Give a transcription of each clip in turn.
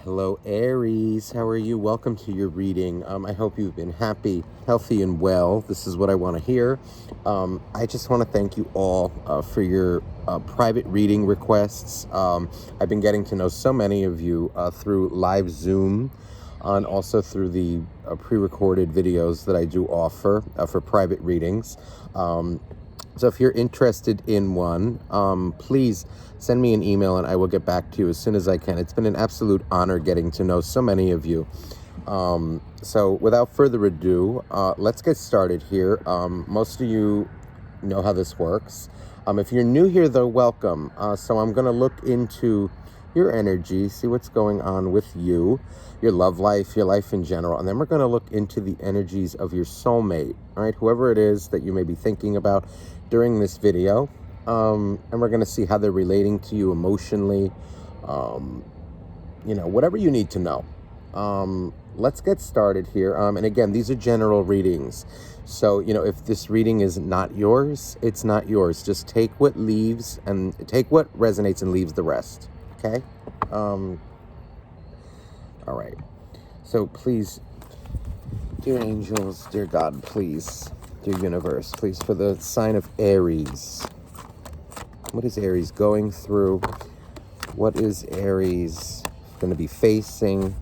Hello, Aries. How are you? Welcome to your reading. I hope you've been happy, healthy, and well. This is what I want to hear. I just want to thank you all for your private reading requests. I've been getting to know so many of you through live Zoom and also through the pre-recorded videos that I do offer for private readings. So if you're interested in one, please send me an email and I will get back to you as soon as I can. It's been an absolute honor getting to know so many of you. So without further ado, let's get started here. Most of you know how this works. If you're new here, though, welcome. So I'm going to look into your energy, see what's going on with you, your love life, your life in general. And then we're going to look into the energies of your soulmate, all right? Whoever it is that you may be thinking about during this video. And we're going to see how they're relating to you emotionally, whatever you need to know. Let's get started here. And again, these are general readings. So, if this reading is not yours, it's not yours. Just take what resonates and leaves the rest. Okay? All right. So please, dear angels, dear God, please, dear universe, please, for the sign of Aries. What is Aries going through? What is Aries going to be facing?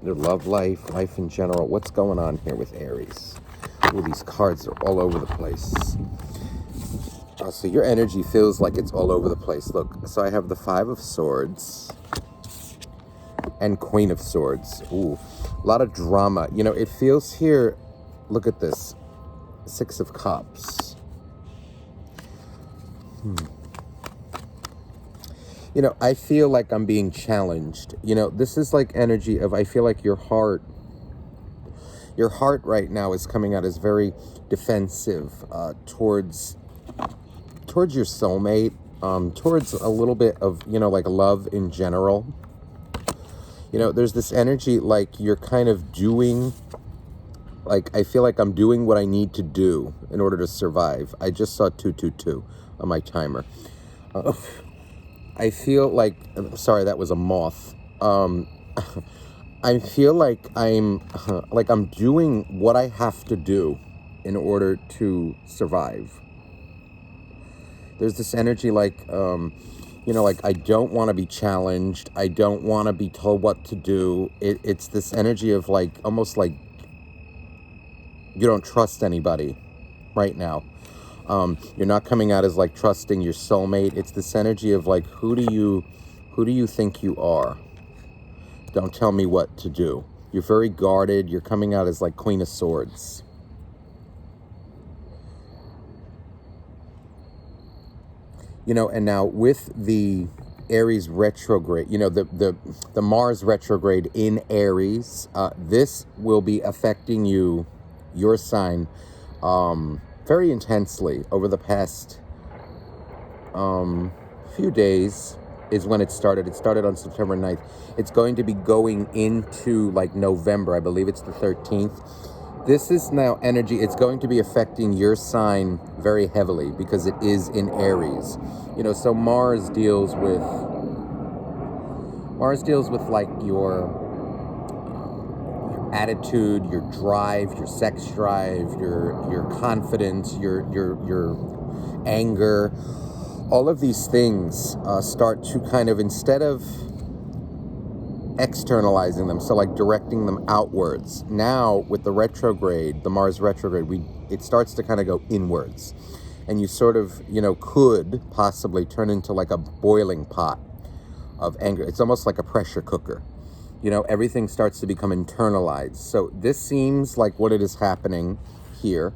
Their love life, life in general. What's going on here with Aries? Ooh, these cards are all over the place. So your energy feels like it's all over the place. Look, so I have the Five of Swords and Queen of Swords. Ooh, a lot of drama. It feels here, look at this, Six of Cups. I feel like I'm being challenged. This is like energy of, I feel like your heart right now is coming out as very defensive towards your soulmate, towards a little bit of, like love in general. There's this energy like you're kind of doing, like, I feel like I'm doing what I need to do in order to survive. I just saw 222 on my timer. I feel like, sorry, that was a moth. I feel like I'm doing what I have to do in order to survive. There's this energy like, like I don't want to be challenged. I don't want to be told what to do. It's this energy of like, almost like you don't trust anybody right now. You're not coming out as like trusting your soulmate. It's this energy of like, who do you think you are? Don't tell me what to do. You're very guarded. You're coming out as like Queen of Swords. And now with the Aries retrograde, the Mars retrograde in Aries, this will be affecting your sign, very intensely over the past few days is when it started. It started on September 9th. It's going to be going into like November. I believe it's the 13th. This is now energy. It's going to be affecting your sign very heavily because it is in Aries. So Mars deals with like your attitude, your drive, your sex drive, your confidence, your anger. All of these things start to kind of, instead of externalizing them, so like directing them outwards, now with the retrograde, the Mars retrograde, it starts to kind of go inwards. And you sort of, could possibly turn into like a boiling pot of anger. It's almost like a pressure cooker. Everything starts to become internalized. So this seems like what it is happening here.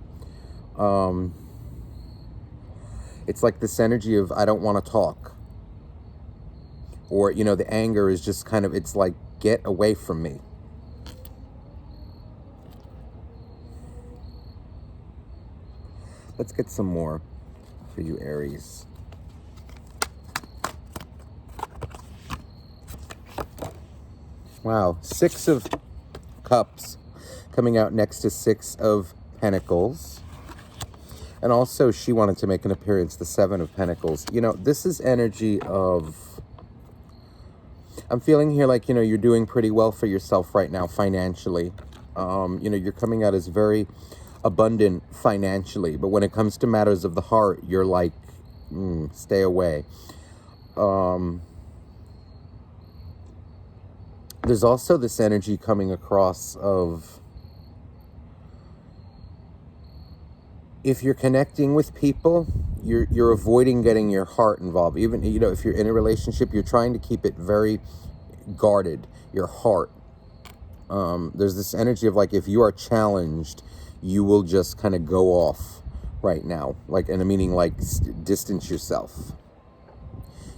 It's like this energy of, I don't want to talk. Or, the anger is just kind of, it's like, get away from me. Let's get some more for you, Aries. Wow, Six of Cups coming out next to Six of Pentacles. And also, she wanted to make an appearance, the Seven of Pentacles. This is energy of I'm feeling here like, you're doing pretty well for yourself right now financially. You're coming out as very abundant financially, but when it comes to matters of the heart, you're like, stay away. There's also this energy coming across of, if you're connecting with people, you're avoiding getting your heart involved. Even, if you're in a relationship, you're trying to keep it very guarded, your heart. There's this energy of like, if you are challenged, you will just kind of go off right now, like in a meaning like distance yourself.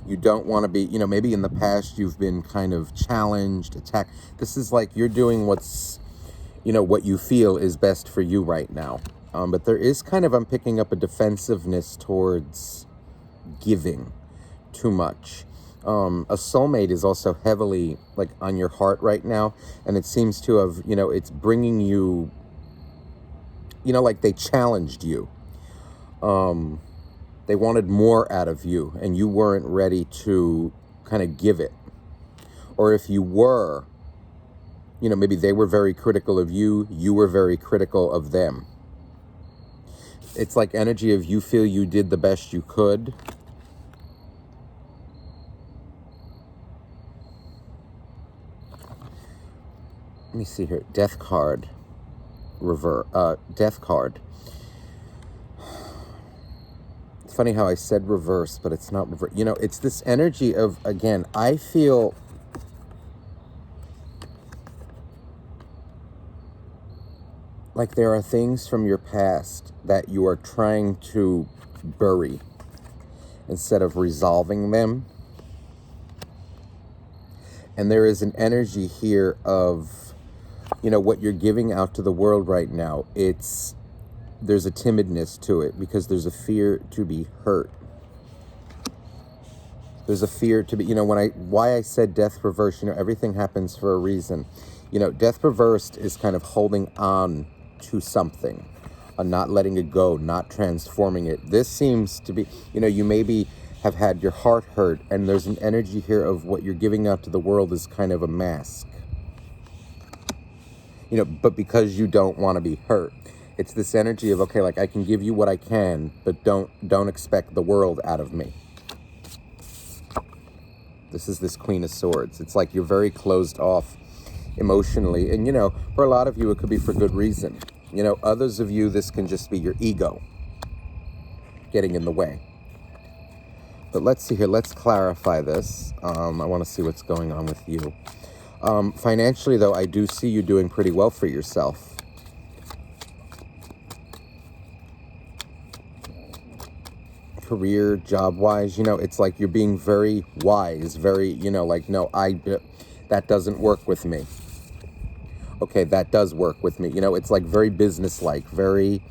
You don't want to be, maybe in the past you've been kind of challenged, attacked. This is like you're doing what's, what you feel is best for you right now. But there is kind of, I'm picking up a defensiveness towards giving too much. A soulmate is also heavily like on your heart right now. And it seems to have, it's bringing you, like they challenged you. They wanted more out of you and you weren't ready to kind of give it. Or if you were, maybe they were very critical of you, you were very critical of them. It's like energy of you feel you did the best you could. Let me see here. Death card. Death card. It's funny how I said reverse, but it's not reverse. It's this energy of, again, I feel like there are things from your past that you are trying to bury instead of resolving them. And there is an energy here of, what you're giving out to the world right now. There's a timidness to it because there's a fear to be hurt. There's a fear to be, why I said death reverse, everything happens for a reason. Death reversed is kind of holding on to something, not letting it go, not transforming it. This seems to be, you maybe have had your heart hurt, and there's an energy here of what you're giving out to the world is kind of a mask. But because you don't want to be hurt. It's this energy of, okay, like I can give you what I can, but don't expect the world out of me. This is this Queen of Swords. It's like you're very closed off emotionally. And, for a lot of you, it could be for good reason. Others of you, this can just be your ego getting in the way. But let's see here. Let's clarify this. I want to see what's going on with you. Financially, though, I do see you doing pretty well for yourself. Career, job-wise, it's like you're being very wise, very, like, no, that doesn't work with me. Okay, that does work with me. It's like very business-like, very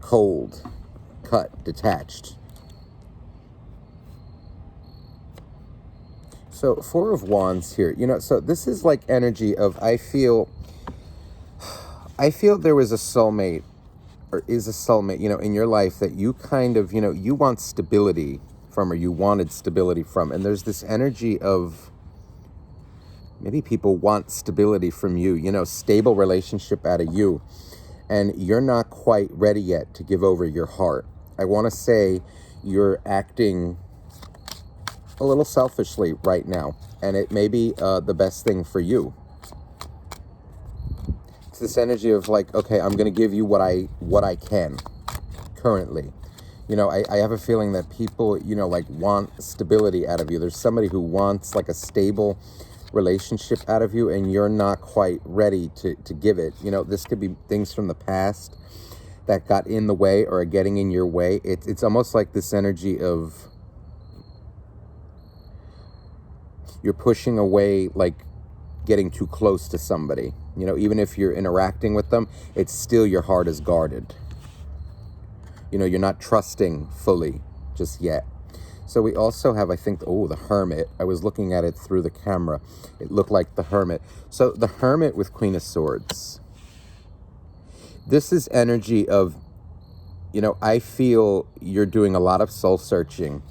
cold, cut, detached. So, Four of Wands here, so this is like energy of, I feel there was a soulmate, or is a soulmate, in your life that you kind of, you want stability from, or you wanted stability from. And there's this energy of, maybe people want stability from you, stable relationship out of you. And you're not quite ready yet to give over your heart. I want to say you're acting a little selfishly right now. And it may be the best thing for you. This energy of like, okay, I'm going to give you what I can currently. I have a feeling that people, like want stability out of you. There's somebody who wants like a stable relationship out of you, and you're not quite ready to give it. This could be things from the past that got in the way or are getting in your way. It's almost like this energy of you're pushing away, like getting too close to somebody. Even if you're interacting with them, it's still your heart is guarded. You're not trusting fully just yet. So we also have, I think, the Hermit. I was looking at it through the camera. It looked like the Hermit. So the Hermit with Queen of Swords. This is energy of, I feel you're doing a lot of soul searching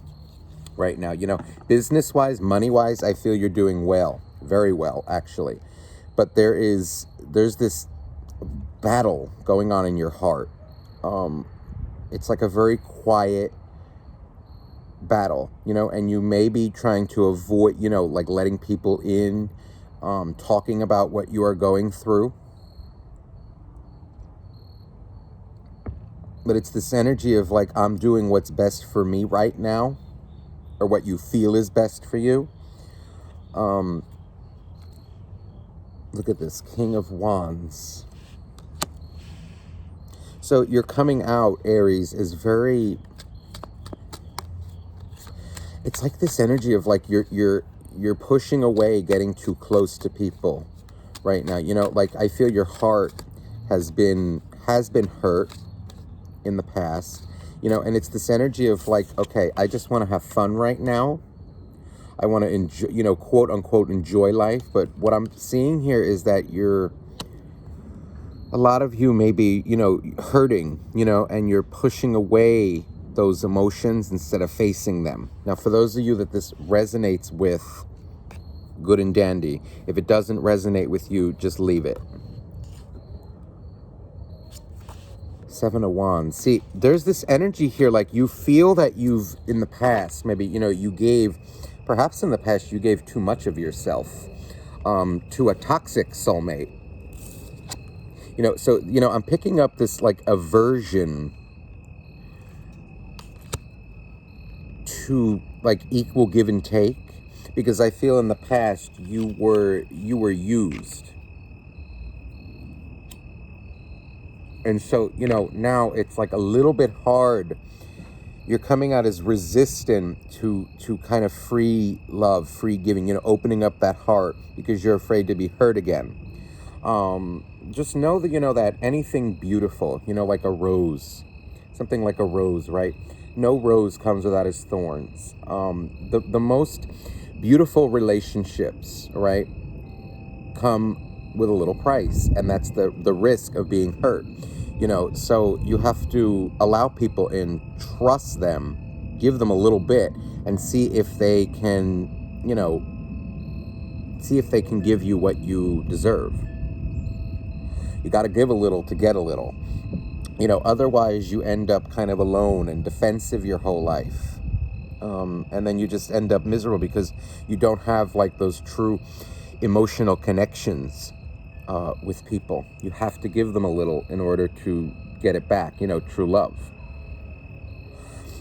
right now. Business-wise, money-wise, I feel you're doing well, very well, actually. But there's this battle going on in your heart. It's like a very quiet battle, and you may be trying to avoid, like letting people in, talking about what you are going through. But it's this energy of like, I'm doing what's best for me right now, or what you feel is best for you. Look at this, King of Wands. So you're coming out, Aries, is very, it's like this energy of like you're pushing away, getting too close to people right now. Like I feel your heart has been hurt in the past, and it's this energy of like, okay, I just want to have fun right now. I want to enjoy, quote unquote, enjoy life. But what I'm seeing here is that a lot of you may be, hurting, and you're pushing away those emotions instead of facing them. Now, for those of you that this resonates with, good and dandy. If it doesn't resonate with you, just leave it. Seven of Wands. See, there's this energy here, like you feel that you've, in the past, maybe, perhaps in the past, you gave too much of yourself to a toxic soulmate. So, I'm picking up this like aversion to like equal give and take, because I feel in the past you were used. And so, now it's like a little bit hard. You're coming out as resistant to kind of free love, free giving, opening up that heart because you're afraid to be hurt again. Just know that, that anything beautiful, like a rose, something like a rose, right? No rose comes without its thorns. The most beautiful relationships, right, come with a little price, and that's the risk of being hurt. So you have to allow people in, trust them, give them a little bit, and see if they can, give you what you deserve. You got to give a little to get a little. Otherwise you end up kind of alone and defensive your whole life. And then you just end up miserable because you don't have like those true emotional connections with people. You have to give them a little in order to get it back, true love.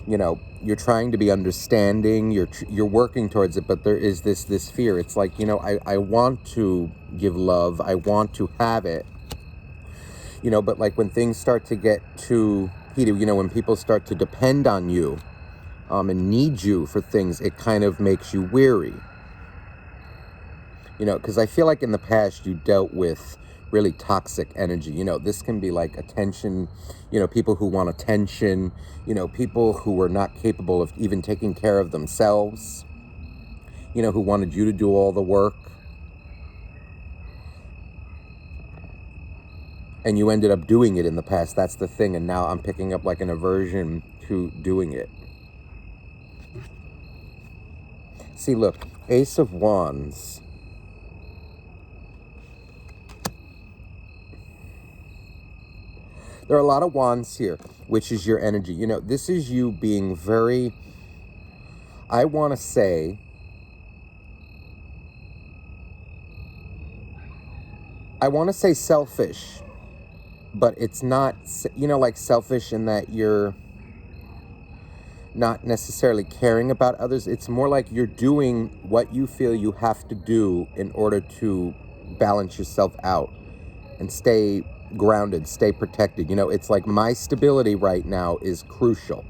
You're trying to be understanding, you're working towards it, but there is this fear. It's like, I want to give love, I want to have it, but like when things start to get too heated, when people start to depend on you and need you for things, it kind of makes you weary. Because I feel like in the past you dealt with really toxic energy. This can be like attention, people who want attention, people who were not capable of even taking care of themselves, who wanted you to do all the work. And you ended up doing it in the past. That's the thing. And now I'm picking up like an aversion to doing it. See, look, Ace of Wands. There are a lot of wands here, which is your energy. This is you being very, I want to say, selfish, but it's not, like selfish in that you're not necessarily caring about others. It's more like you're doing what you feel you have to do in order to balance yourself out and stay grounded, stay protected. It's like my stability right now is crucial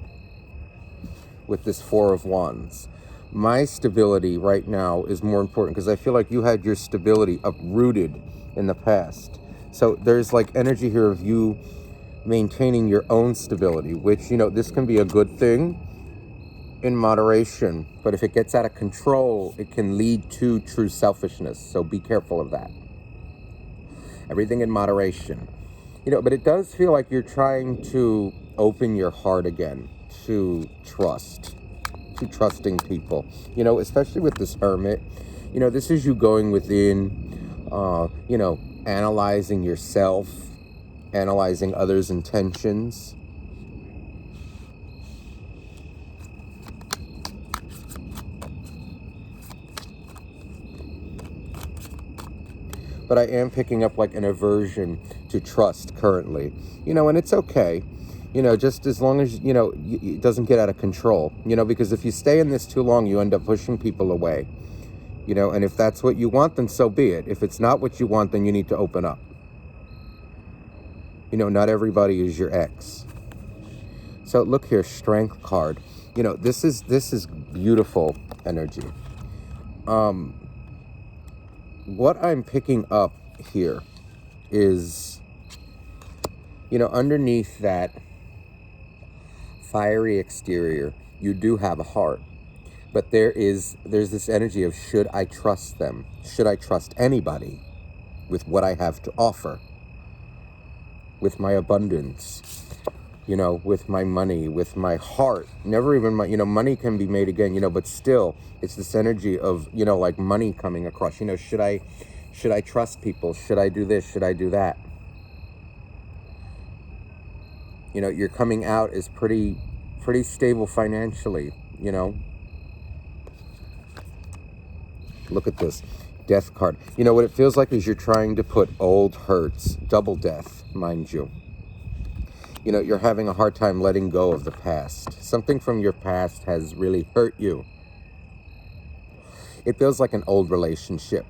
with this Four of Wands. My stability right now is more important because I feel like you had your stability uprooted in the past. So there's like energy here of you maintaining your own stability, which, this can be a good thing in moderation, but if it gets out of control, it can lead to true selfishness. So be careful of that. Everything in moderation. But it does feel like you're trying to open your heart again to trust, to trusting people, you know, especially with this Hermit. You know, this is you going within, you know, analyzing yourself, analyzing others' intentions. But I am picking up like an aversion to trust currently, you know, and it's okay, you know, just as long as, you know, it doesn't get out of control, you know, because if you stay in this too long, you end up pushing people away, you know, and if that's what you want, then so be it. If it's not what you want, then you need to open up. You know, not everybody is your ex. So look here, Strength card. You know, this is beautiful energy. What I'm picking up here is, you know, underneath that fiery exterior, you do have a heart. But there's this energy of, should I trust them? Should I trust anybody with what I have to offer? With my abundance, you know, with my money, with my heart. Never even my, you know, money can be made again, you know, but still, it's this energy of, you know, like money coming across. You know, should I trust people? Should I do this? Should I do that? You know, you're coming out as pretty stable financially, you know. Look at this Death card. You know, what it feels like is you're trying to put old hurts, double death, mind you. You know, you're having a hard time letting go of the past. Something from your past has really hurt you. It feels like an old relationship,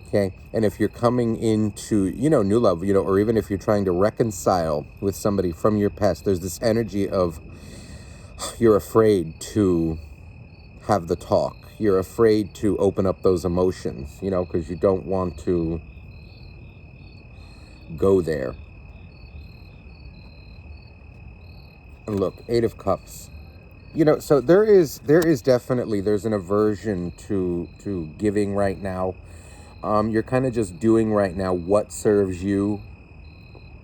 okay? And if you're coming into, you know, new love, you know, or even if you're trying to reconcile with somebody from your past, there's this energy of you're afraid to have the talk. You're afraid to open up those emotions, you know, because you don't want to go there. And look, Eight of Cups. You know, so there is definitely, there's an aversion to giving right now. You're kind of just doing right now what serves you,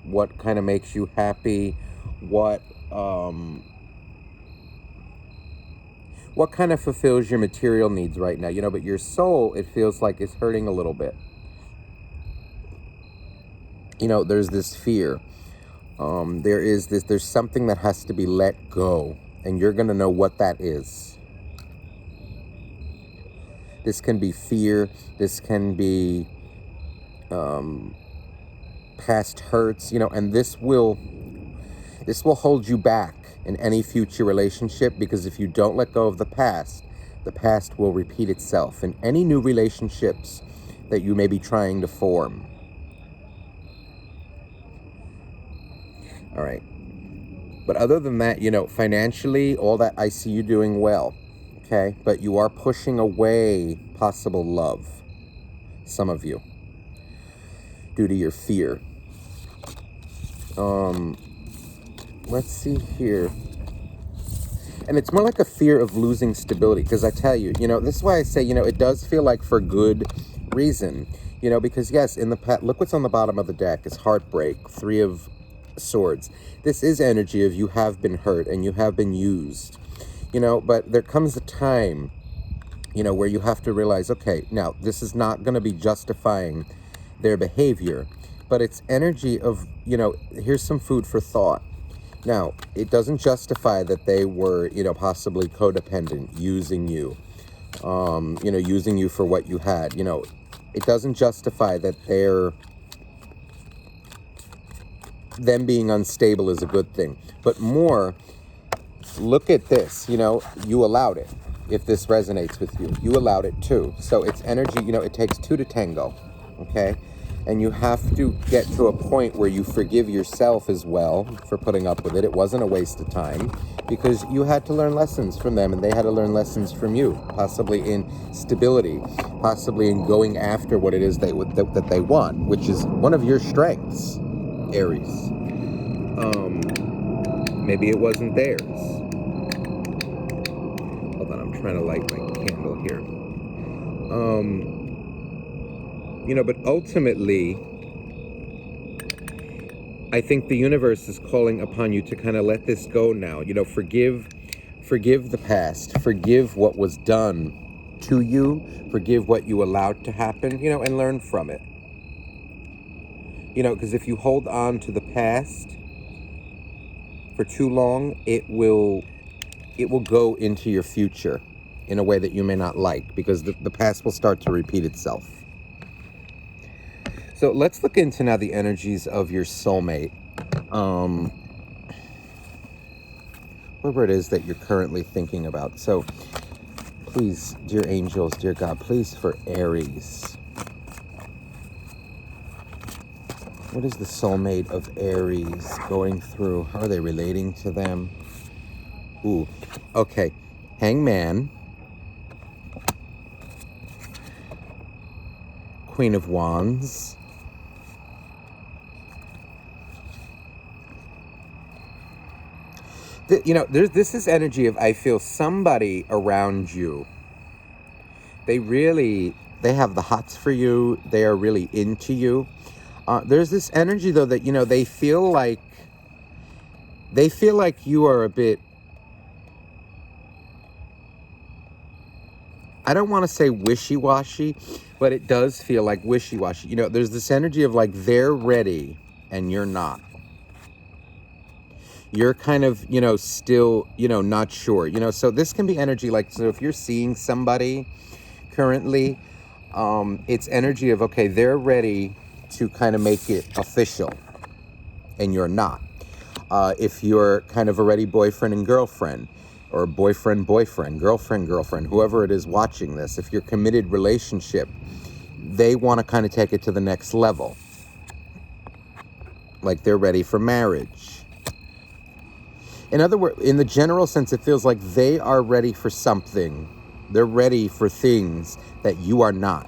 what kind of makes you happy, what kind of fulfills your material needs right now, you know, but your soul, it feels like it's hurting a little bit. You know, there's this fear. There's something that has to be let go, and you're going to know what that is. This can be fear. This can be past hurts, you know, and this will hold you back in any future relationship, because if you don't let go of the past will repeat itself in any new relationships that you may be trying to form. All right. But other than that, you know, financially, all that, I see you doing well, okay? But you are pushing away possible love, some of you, due to your fear. Let's see here. And it's more like a fear of losing stability, because I tell you, you know, this is why I say, you know, it does feel like for good reason, you know, because yes, in the past, look what's on the bottom of the deck. It's heartbreak, Three of Swords. This is energy of you have been hurt and you have been used, you know, but there comes a time, you know, where you have to realize, okay, now this is not going to be justifying their behavior, but it's energy of, you know, here's some food for thought. Now, it doesn't justify that they were, you know, possibly codependent, using you, you know, using you for what you had. You know, it doesn't justify that them being unstable is a good thing. But more, look at this, you know, you allowed it. If this resonates with you, you allowed it too. So it's energy, you know, it takes two to tango, okay? And you have to get to a point where you forgive yourself as well for putting up with it. It wasn't a waste of time, because you had to learn lessons from them and they had to learn lessons from you, possibly in stability, possibly in going after what it is that they want, which is one of your strengths, Aries. Maybe it wasn't theirs. Hold on, I'm trying to light my candle here. You know, but ultimately, I think the universe is calling upon you to kind of let this go now. You know, forgive Forgive the past. Forgive what was done to you. Forgive what you allowed to happen, and learn from it. Because if you hold on to the past for too long, it will go into your future in a way that you may not like, because the past will start to repeat itself. So let's look into now the energies of your soulmate. Whatever it is that you're currently thinking about. So please, dear angels, dear God, please for Aries. What is the soulmate of Aries going through? How are they relating to them? Ooh, okay. Hangman. Queen of Wands. This is energy of, I feel, somebody around you. They have the hots for you. They are really into you. There's this energy, though, that, they feel like you are a bit, I don't want to say wishy-washy, but it does feel like wishy-washy. There's this energy of like they're ready and you're not. You're kind of, still, not sure. So this can be energy like, so if you're seeing somebody currently, it's energy of, okay, they're ready to kind of make it official and you're not. If you're kind of already boyfriend and girlfriend, or boyfriend, girlfriend, whoever it is watching this, if you're committed relationship, they want to kind of take it to the next level. Like they're ready for marriage. In other words, in the general sense, it feels like they are ready for something. They're ready for things that you are not.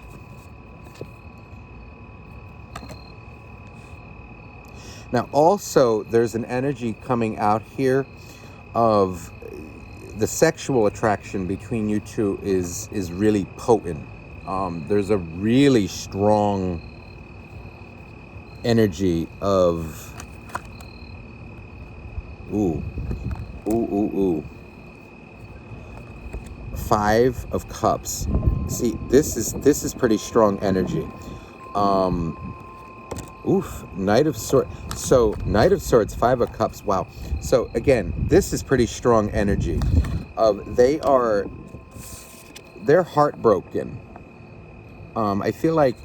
Now, also, there's an energy coming out here of the sexual attraction between you two is really potent. There's a really strong energy of ooh. 5 of Cups. See, this is pretty strong energy. Knight of Swords. So, Knight of Swords, 5 of Cups. Wow. So, again, this is pretty strong energy. They're heartbroken. I feel like,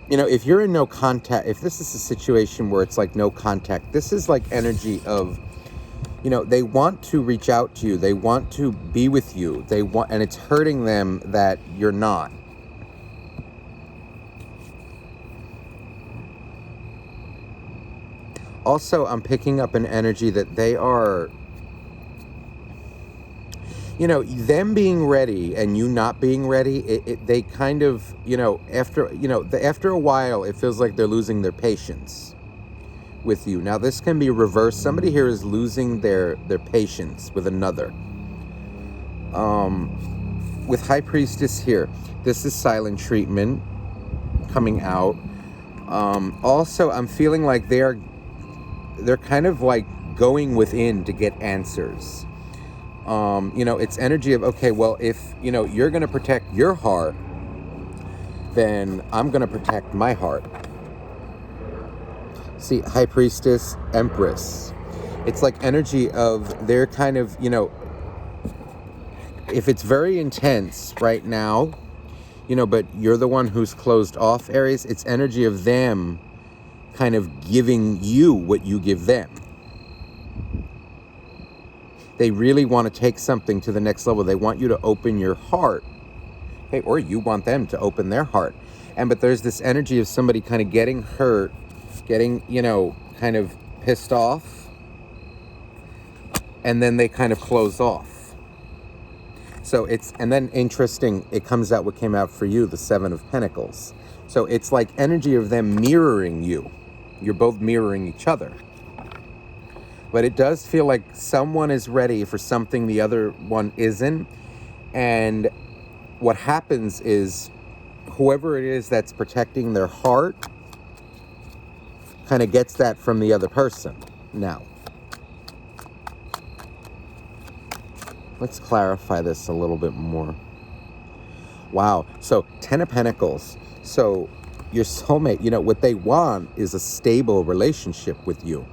if you're in no contact, if this is a situation where it's like no contact, this is like energy of, they want to reach out to you. They want to be with you. And it's hurting them that you're not. Also, I'm picking up an energy that they are, them being ready and you not being ready, they kind of, after a while, it feels like they're losing their patience with you. Now, this can be reversed. Somebody here is losing their patience with another. With High Priestess here, this is silent treatment coming out. Also, I'm feeling like they're kind of like going within to get answers. It's energy of, okay, well, if, you're going to protect your heart, then I'm going to protect my heart. See, High Priestess, Empress. It's like energy of they're kind of, if it's very intense right now, but you're the one who's closed off, Aries, it's energy of them kind of giving you what you give them. They really want to take something to the next level. They want you to open your heart, okay, or you want them to open their heart. But there's this energy of somebody kind of getting hurt, getting, kind of pissed off, and then they kind of close off. So and then interesting, it comes out what came out for you, the 7 of Pentacles. So it's like energy of them mirroring you. You're both mirroring each other. But it does feel like someone is ready for something the other one isn't. And what happens is whoever it is that's protecting their heart kind of gets that from the other person now. Let's clarify this a little bit more. Wow. So 10 of Pentacles. So your soulmate, what they want is a stable relationship with you.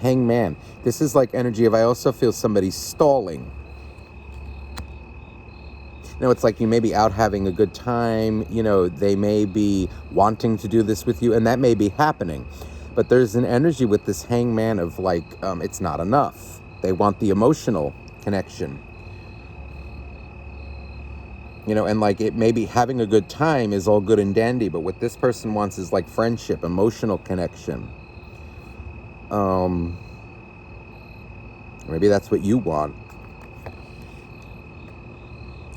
Hangman. This is like energy of, I also feel somebody stalling. It's like you may be out having a good time. They may be wanting to do this with you, and that may be happening. But there's an energy with this hangman of like, it's not enough. They want the emotional connection. And like it may be having a good time is all good and dandy, but what this person wants is like friendship, emotional connection. Maybe that's what you want.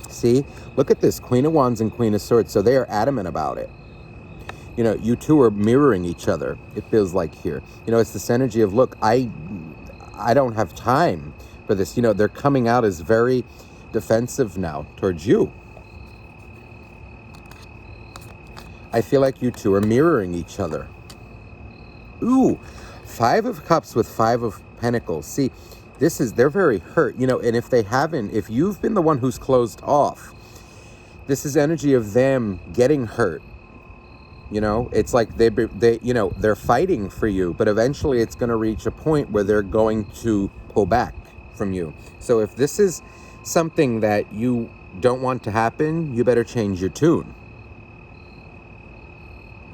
See, look at this, Queen of Wands and Queen of Swords. So they are adamant about it. You two are mirroring each other. It feels like here. It's this energy of, look, I don't have time for this. They're coming out as very defensive now towards you. I feel like you two are mirroring each other. Ooh, 5 of Cups with 5 of Pentacles. See, they're very hurt, and if you've been the one who's closed off, this is energy of them getting hurt. It's like they're fighting for you, but eventually it's going to reach a point where they're going to pull back from you. So if this is something that you don't want to happen, you better change your tune.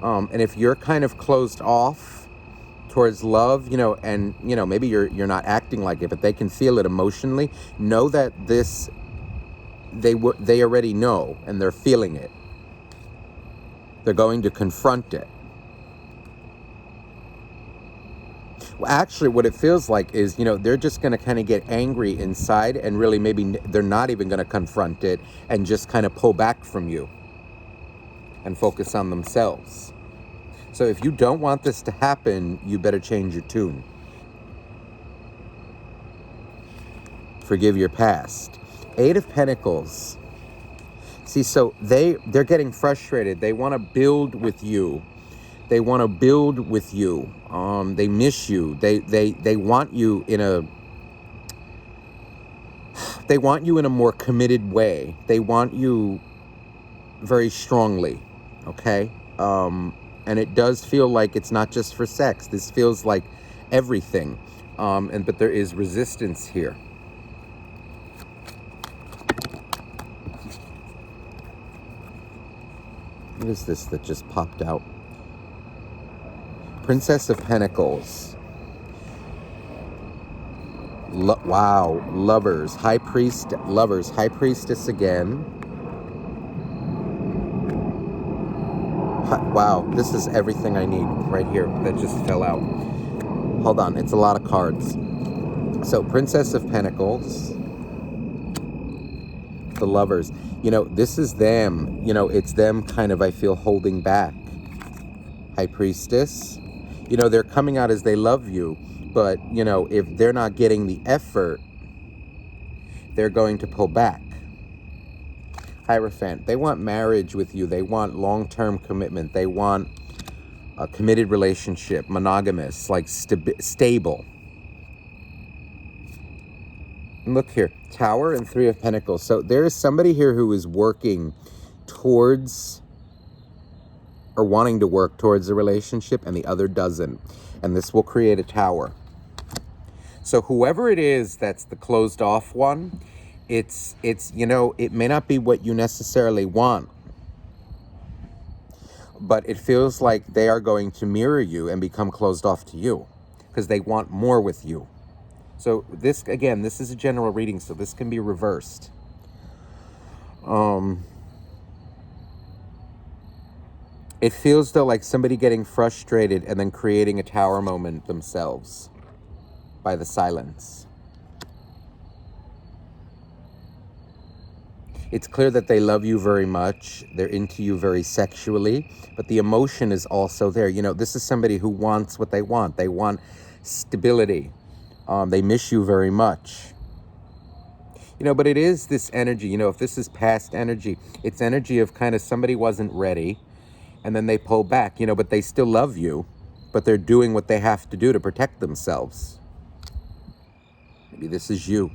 And if you're kind of closed off towards love, and maybe you're not acting like it, but they can feel it emotionally, know that they already know, and they're feeling it. They're going to confront it. Well, actually, what it feels like is, they're just going to kind of get angry inside, and really maybe they're not even going to confront it, and just kind of pull back from you and focus on themselves. So if you don't want this to happen, you better change your tune. Forgive your past. 8 of Pentacles. See, so they're getting frustrated. They want to build with you. They want to build with you. They miss you. They want you in a more committed way. They want you very strongly. Okay? And it does feel like it's not just for sex. This feels like everything. But there is resistance here. What is this that just popped out? Princess of Pentacles. Wow. Lovers. High Priestess again. Wow, this is everything I need right here that just fell out. Hold on, it's a lot of cards. So, Princess of Pentacles. The Lovers. This is them. It's them kind of, I feel, holding back. High Priestess. They're coming out as they love you, but, if they're not getting the effort, they're going to pull back. Hierophant. They want marriage with you. They want long-term commitment. They want a committed relationship, monogamous, like stable. And look here, Tower and 3 of Pentacles. So there is somebody here who is working towards or wanting to work towards a relationship, and the other doesn't. And this will create a tower. So whoever it is that's the closed off one, it's it may not be what you necessarily want, but it feels like they are going to mirror you and become closed off to you because they want more with you. So this, again, this is a general reading, so this can be reversed. It feels though like somebody getting frustrated and then creating a tower moment themselves by the silence. It's clear that they love you very much. They're into you very sexually, but the emotion is also there. This is somebody who wants what they want. They want stability. They miss you very much. But it is this energy, if this is past energy, it's energy of kind of somebody wasn't ready and then they pull back, but they still love you, but they're doing what they have to do to protect themselves. Maybe this is you.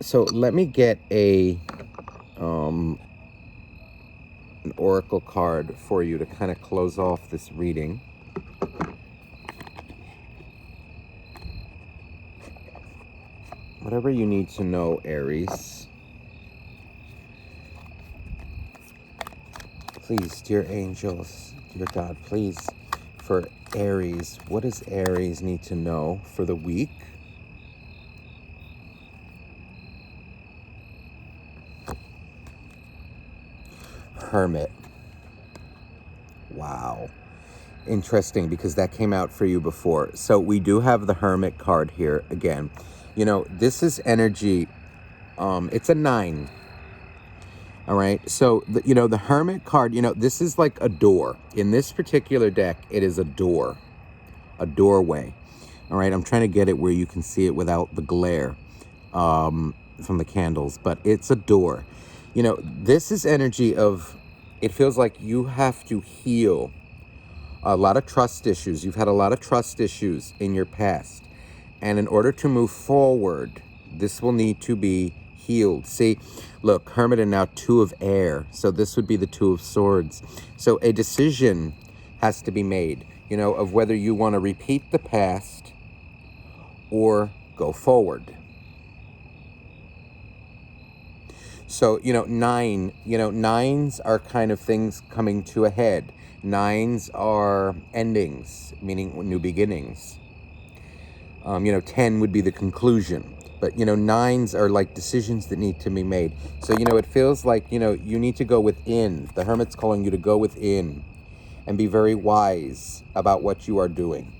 So let me get an oracle card for you to kind of close off this reading. Whatever you need to know, Aries. Please, dear angels, dear God, please, for Aries, what does Aries need to know for the week? Hermit. Wow. Interesting, because that came out for you before. So we do have the Hermit card here again. You know, this is energy. It's a 9. All right. So, the Hermit card, this is like a door. In this particular deck, it is a door, a doorway. All right. I'm trying to get it where you can see it without the glare from the candles, but it's a door. This is energy of, it feels like you have to heal a lot of trust issues. You've had a lot of trust issues in your past. And in order to move forward, this will need to be healed. See, look, Hermit and now 2 of air. So this would be the 2 of swords. So a decision has to be made, of whether you want to repeat the past or go forward. So, 9, nines are kind of things coming to a head. 9s are endings, meaning new beginnings. 10 would be the conclusion. But, 9s are like decisions that need to be made. So, it feels like, you need to go within. The Hermit's calling you to go within and be very wise about what you are doing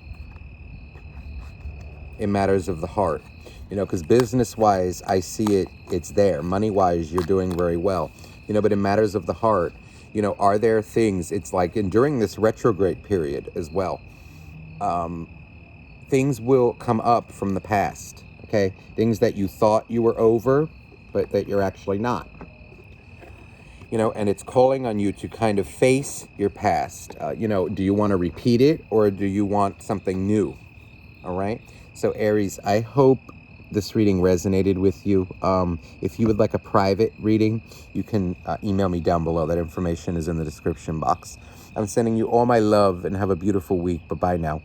in matters of the heart. Because business-wise, I see it's there. Money-wise, you're doing very well. But in matters of the heart, are there things, it's like, and during this retrograde period as well, things will come up from the past, okay? Things that you thought you were over, but that you're actually not. And it's calling on you to kind of face your past. Do you want to repeat it or do you want something new? All right? So Aries, I hope this reading resonated with you. If you would like a private reading, you can email me down below. That information is in the description box. I'm sending you all my love and have a beautiful week. Bye-bye now.